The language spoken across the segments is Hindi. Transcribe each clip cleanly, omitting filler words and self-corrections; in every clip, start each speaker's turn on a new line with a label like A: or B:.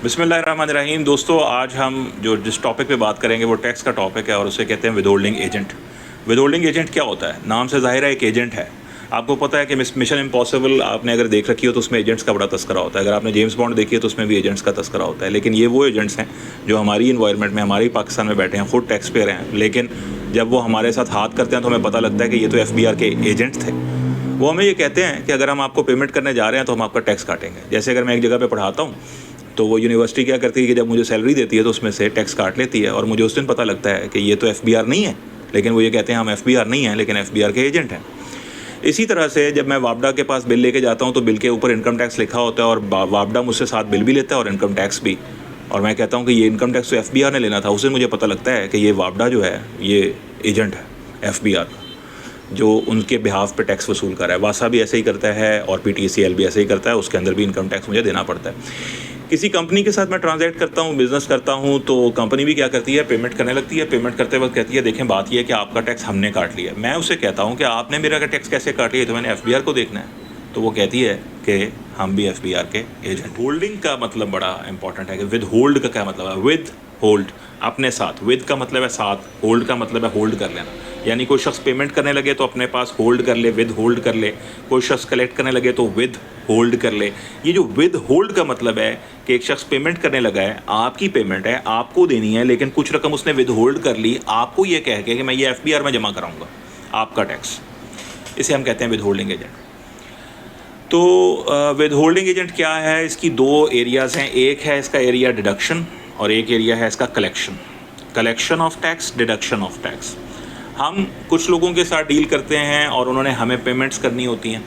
A: बिस्मिल्लाहिर्रहमानिर्रहीम। दोस्तों, आज हम जिस टॉपिक पे बात करेंगे वो टैक्स का टॉपिक है और उसे कहते हैं विदहोल्डिंग एजेंट। विदहोल्डिंग एजेंट क्या होता है? नाम से ज़ाहिर है एक एजेंट है। आपको पता है कि मिशन इम्पॉसिबल आपने अगर देख रखी हो तो उसमें एजेंट्स का बड़ा तस्करा होता है। अगर आपने जेम्स बॉन्ड देखी है तो उसमें भी एजेंट्स का तस्करा होता है। लेकिन ये वो एजेंट्स हैं जो हमारी इन्वायरमेंट में, हमारी पाकिस्तान में बैठे हैं, खुद टैक्स पेयर हैं, लेकिन जब वो हमारे साथ हाथ करते हैं तो हमें पता लगता है कि ये तो FBR के एजेंट थे। वो हमें ये कहते हैं कि अगर हम आपको पेमेंट करने जा रहे हैं तो हम आपका टैक्स काटेंगे। जैसे अगर मैं एक जगह पे पढ़ाता हूँ तो वो यूनिवर्सिटी क्या करती है कि जब मुझे सैलरी देती है तो उसमें से टैक्स काट लेती है, और मुझे उस दिन पता लगता है कि ये तो FBR नहीं है, लेकिन वो ये कहते हैं हम FBR नहीं हैं लेकिन FBR के एजेंट हैं। इसी तरह से जब मैं वापडा के पास बिल लेके जाता हूँ तो बिल के ऊपर इनकम टैक्स लिखा होता है और वापडा मुझसे साथ बिल भी लेता है और इनकम टैक्स भी, और मैं कहता हूँ कि ये इनकम टैक्स तो FBR ने लेना था। उस दिन मुझे पता लगता है कि ये वापडा जो है ये एजेंट है FBR का, जो उनके बिहाफ पे टैक्स वसूल कर रहा है। वासा भी ऐसे ही करता है और PTCL भी ऐसे ही करता है, उसके अंदर भी इनकम टैक्स मुझे देना पड़ता है। किसी कंपनी के साथ मैं ट्रांजैक्ट करता हूँ, बिज़नेस करता हूँ, तो कंपनी भी क्या करती है, पेमेंट करने लगती है। पेमेंट करते वक्त कहती है देखें बात ये है कि आपका टैक्स हमने काट लिया। मैं उसे कहता हूँ कि आपने मेरा का टैक्स कैसे काट लिया, तो मैंने FBR को देखना है। तो वो कहती है कि हम भी FBR के एजेंट। होल्डिंग का मतलब बड़ा इंपॉर्टेंट है कि विद होल्ड का क्या मतलब है। विद होल्ड अपने साथ, विद का मतलब है साथ, होल्ड का मतलब है होल्ड कर लेना। यानी कोई शख्स पेमेंट करने लगे तो अपने पास होल्ड कर ले, विद होल्ड कर ले। कोई शख्स कलेक्ट करने लगे तो विद होल्ड कर ले। ये जो विद होल्ड का मतलब है कि एक शख्स पेमेंट करने लगा है, आपकी पेमेंट है, आपको देनी है, लेकिन कुछ रकम उसने विद होल्ड कर ली, आपको ये कह के कि मैं ये FBR में जमा कराऊंगा आपका टैक्स। इसे हम कहते हैं विद होल्डिंग एजेंट। तो विद होल्डिंग एजेंट क्या है? इसकी दो एरियाज़ हैं। एक है इसका एरिया डिडक्शन और एक एरिया है इसका collection. Collection of tax, deduction of tax. हम कुछ लोगों के साथ डील करते हैं और उन्होंने हमें पेमेंट्स करनी होती हैं।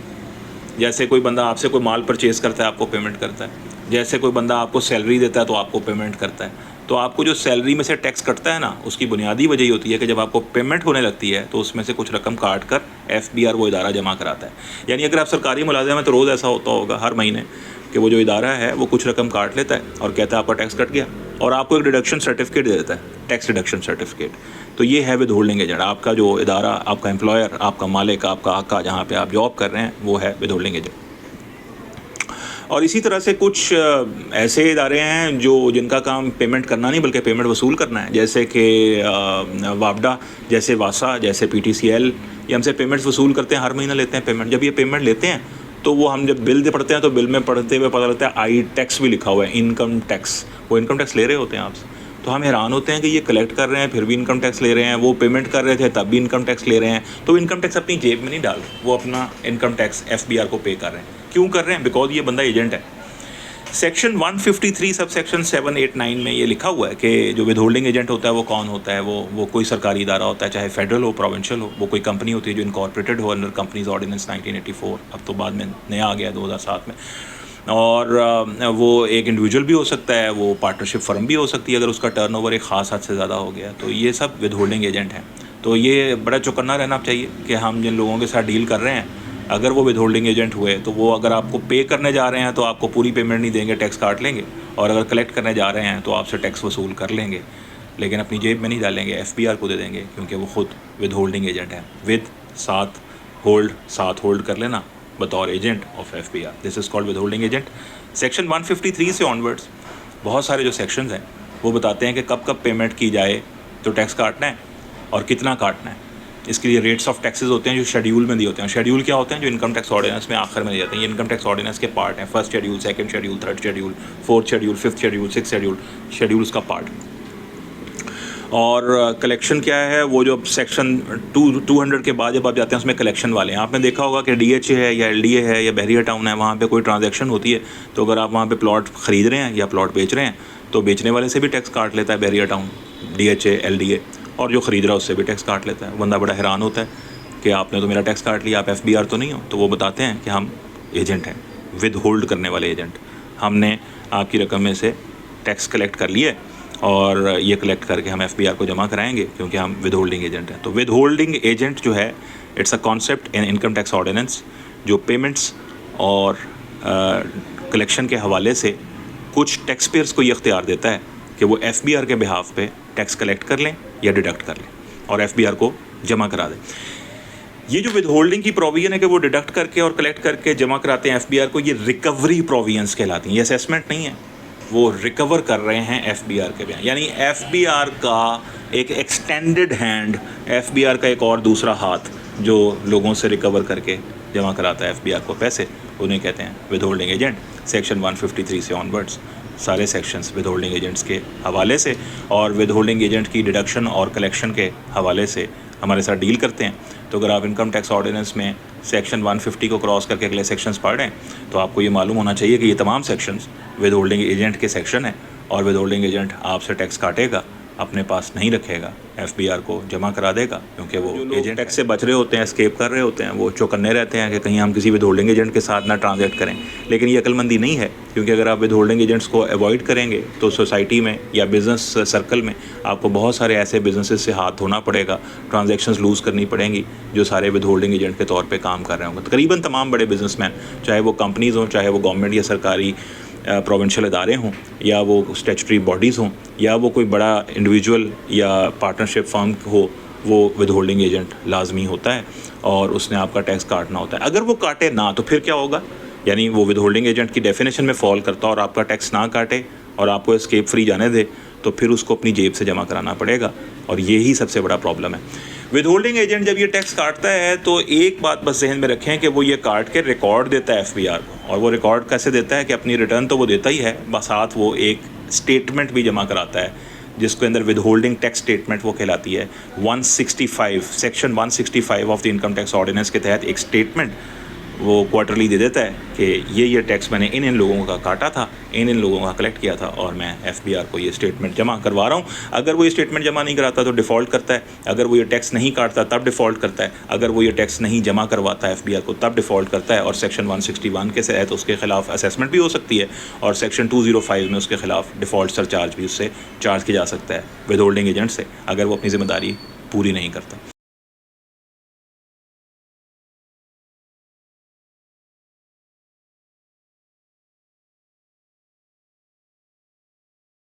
A: जैसे कोई बंदा आपसे कोई माल परचेज़ करता है, आपको पेमेंट करता है। जैसे कोई बंदा आपको सैलरी देता है तो आपको पेमेंट करता है। तो आपको जो सैलरी में से टैक्स कटता है ना, उसकी बुनियादी वजह ये होती है कि जब आपको पेमेंट होने लगती है तो उसमें से कुछ रकम काट कर FBR वो इदारा जमा कराता है। यानी अगर आप सरकारी मुलाजिम हैं तो रोज़ ऐसा होता होगा हर महीने कि वो जो इदारा है वो कुछ रकम काट लेता है और कहता है आपका टैक्स कट गया, और आपको एक डिडक्शन सर्टिफिकेट दे देता है, टैक्स डिडक्शन सर्टिफिकेट। तो ये है विद होल्डिंग एजेंट। आपका जो इदारा, आपका एम्प्लॉयर, आपका मालिक, आपका आका, जहाँ पे आप जॉब कर रहे हैं, वो है विद होल्डिंग एजेंट। और इसी तरह से कुछ ऐसे इदारे हैं जो जिनका काम पेमेंट करना नहीं बल्कि पेमेंट वसूल करना है। जैसे कि वापडा, जैसे वासा, जैसे PTCL, ये हमसे पेमेंट्स वसूल करते हैं, हर महीना लेते हैं पेमेंट। जब ये पेमेंट लेते हैं तो वो हम जब बिल पढ़ते हैं तो बिल में पढ़ते हुए पता लगता है आई टैक्स भी लिखा हुआ है, इनकम टैक्स। वो इनकम टैक्स ले रहे होते हैं आपसे, तो हम हैरान होते हैं कि ये कलेक्ट कर रहे हैं फिर भी इनकम टैक्स ले रहे हैं, वो पेमेंट कर रहे थे तब भी इनकम टैक्स ले रहे हैं। तो इनकम टैक्स अपनी जेब में नहीं डाल रहे, वो अपना इनकम टैक्स FBR को पे कर रहे हैं। क्यों कर रहे हैं? बिकॉज ये बंदा एजेंट है। सेक्शन 153 सब सेक्शन 789 में ये लिखा हुआ है कि जो विद होल्डिंग एजेंट होता है वो कौन होता है। वो कोई सरकारी इदारा होता है, चाहे फेडरल हो, प्रोविंशियल हो। वो कोई कंपनी होती है जो इनकॉर्पोरेटेड हो अंडर कंपनीज ऑर्डिनेंस 1984, अब तो बाद में नया आ गया 2007 में। और वो एक इंडिविजुअल भी हो सकता है, वो पार्टनरशिप फर्म भी हो सकती है अगर उसका टर्नओवर एक ख़ास हद से ज़्यादा हो गया। तो ये सब विद होल्डिंग एजेंट हैं। तो ये बड़ा चौकन्ना रहना चाहिए कि हम जिन लोगों के साथ डील कर रहे हैं, अगर वो विद होल्डिंग एजेंट हुए तो वो अगर आपको पे करने जा रहे हैं तो आपको पूरी पेमेंट नहीं देंगे, टैक्स काट लेंगे, और अगर कलेक्ट करने जा रहे हैं तो आपसे टैक्स वसूल कर लेंगे, लेकिन अपनी जेब में नहीं डालेंगे, FBR को दे देंगे, क्योंकि वो खुद विद होल्डिंग एजेंट है। विद साथ होल्ड कर लेना बतौर agent of FBR, this is called with holding agent. Section 153 से ऑनवर्ड्स बहुत सारे जो सेक्शंस हैं वो बताते हैं कि कब कब पेमेंट की जाए तो टैक्स काटना है और कितना काटना है। इसके लिए रेट्स ऑफ टैक्सेस होते हैं जो शेड्यूल में दिए होते हैं। शेड्यूल क्या होते हैं? जो इनकम टैक्स ऑर्डिनेंस में आखिर में दिए जाते हैं। ये इनकम टैक्स ऑर्डिनेंस के पार्ट हैं। First schedule, second schedule, third schedule, fourth schedule, fifth schedule, six schedule उसका पार्ट। और कलेक्शन क्या है? वो जो सेक्शन 200 के बाद जब आप जाते हैं उसमें कलेक्शन वाले हैं। आपने देखा होगा कि DHA है या LDA है या बहरिया टाउन है, वहाँ पे कोई ट्रांजैक्शन होती है तो अगर आप वहाँ पे प्लॉट ख़रीद रहे हैं या प्लॉट बेच रहे हैं तो बेचने वाले से भी टैक्स काट लेता है बहरिया टाउन, DHA, LDA, और जो ख़रीद रहा है उससे भी टैक्स काट लेता है। बंदा बड़ा हैरान होता है कि आपने तो मेरा टैक्स काट लिया, आप FBR तो नहीं हो। तो वो बताते हैं कि हम एजेंट हैं, विद होल्ड करने वाले एजेंट। हमने आपकी रकम में से टैक्स कलेक्ट कर लिया और ये कलेक्ट करके हम FBR को जमा कराएंगे क्योंकि हम विद होल्डिंग एजेंट हैं। तो विद होल्डिंग एजेंट जो है, it's a concept in income tax ordinance जो पेमेंट्स और कलेक्शन के हवाले से कुछ टैक्स पेयर्स को ये इख्तियार देता है कि वो FBR के बिहाफ पे टैक्स कलेक्ट कर लें या डिडक्ट कर लें और FBR को जमा करा दें। ये जो विद होल्डिंग की प्रोविजन है कि वो डिडक्ट करके और कलेक्ट करके जमा कराते हैं FBR को, ये रिकवरी प्रोविजंस कहलाती हैं। ये असेसमेंट नहीं है, वो रिकवर कर रहे हैं एफबीआर के बयान, यानी एफबीआर का एक एक्सटेंडेड हैंड, एफबीआर का एक और दूसरा हाथ जो लोगों से रिकवर करके जमा कराता है एफबीआर को पैसे, उन्हें कहते हैं विद होल्डिंग एजेंट। सेक्शन 153 से ऑनवर्ड्स सारे सेक्शंस विद होल्डिंग एजेंट्स के हवाले से और विद होल्डिंग एजेंट की डिडक्शन और कलेक्शन के हवाले से हमारे साथ डील करते हैं। तो अगर आप इनकम टैक्स ऑर्डिनेंस में सेक्शन 150 को क्रॉस करके अगले सेक्शंस पढ़ रहे हैं तो आपको ये मालूम होना चाहिए कि ये तमाम सेक्शंस विद होल्डिंग एजेंट के सेक्शन हैं और विद होल्डिंग एजेंट आपसे टैक्स काटेगा, अपने पास नहीं रखेगा, एफबीआर को जमा करा देगा, क्योंकि वो एजेंट टैक्स से बच रहे होते हैं, एस्केप कर रहे होते हैं, वो चौकन्ने रहते हैं कि कहीं हम किसी विद होल्डिंग एजेंट के साथ ना ट्रांजैक्ट करें। लेकिन ये अक्लमंदी नहीं है, क्योंकि अगर आप विद होल्डिंग एजेंट्स को अवॉइड करेंगे तो सोसाइटी में या बिज़नेस सर्कल में आपको बहुत सारे ऐसे बिजनेसेस से हाथ धोना पड़ेगा, ट्रांजेक्शन्स लूज़ करनी पड़ेंगी जो सारे विद होल्डिंग एजेंट के तौर पर काम कर रहे होंगे। तकरीबन तमाम बड़े बिजनेसमैन, चाहे वो कंपनीज़ हों, चाहे वो गवर्नमेंट या सरकारी प्रोविंशियल अदारे हों, या वो स्टैट्यूटरी बॉडीज़ हों, या वो कोई बड़ा इंडिविजुअल या पार्टनरशिप फर्म हो, वो विद होल्डिंग एजेंट लाजमी होता है और उसने आपका टैक्स काटना होता है। अगर वो काटे ना तो फिर क्या होगा, यानी वो विद होल्डिंग एजेंट की डेफिनेशन में फॉल करता और आपका टैक्स ना काटे और आपको एस्केप फ्री जाने दे, तो फिर उसको अपनी जेब से जमा कराना पड़ेगा और यही सबसे बड़ा प्रॉब्लम है। विद होल्डिंग एजेंट जब ये टैक्स काटता है तो एक बात बस जहन में रखें कि वो ये काट के रिकॉर्ड देता है एफबीआर को, और वो रिकॉर्ड कैसे देता है कि अपनी रिटर्न तो वो देता ही है, बस साथ वो एक स्टेटमेंट भी जमा कराता है जिसके अंदर विद होल्डिंग टैक्स स्टेटमेंट वो कहलाती है। 165 section 165 of the income tax ordinance के तहत एक स्टेटमेंट वो क्वार्टरली दे देता है कि ये टैक्स मैंने इन लोगों का काटा था, इन लोगों का कलेक्ट किया था और मैं एफबीआर को ये स्टेटमेंट जमा करवा रहा हूँ। अगर वो ये स्टेटमेंट जमा नहीं कराता तो डिफ़ॉल्ट करता है, अगर वो ये टैक्स नहीं काटता तब डिफ़ॉल्ट करता है, अगर वो ये टैक्स नहीं जमा करवाता एफबीआर को तब डिफ़ॉल्ट करता है। और सेक्शन 161 के तहत उसके खिलाफ असेसमेंट भी हो सकती है और सेक्शन 205 में उसके खिलाफ डिफ़ॉल्ट सरचार्ज भी उससे चार्ज किया जा सकता है विद होल्डिंग एजेंट से, अगर वो अपनी ज़िम्मेदारी पूरी नहीं करता।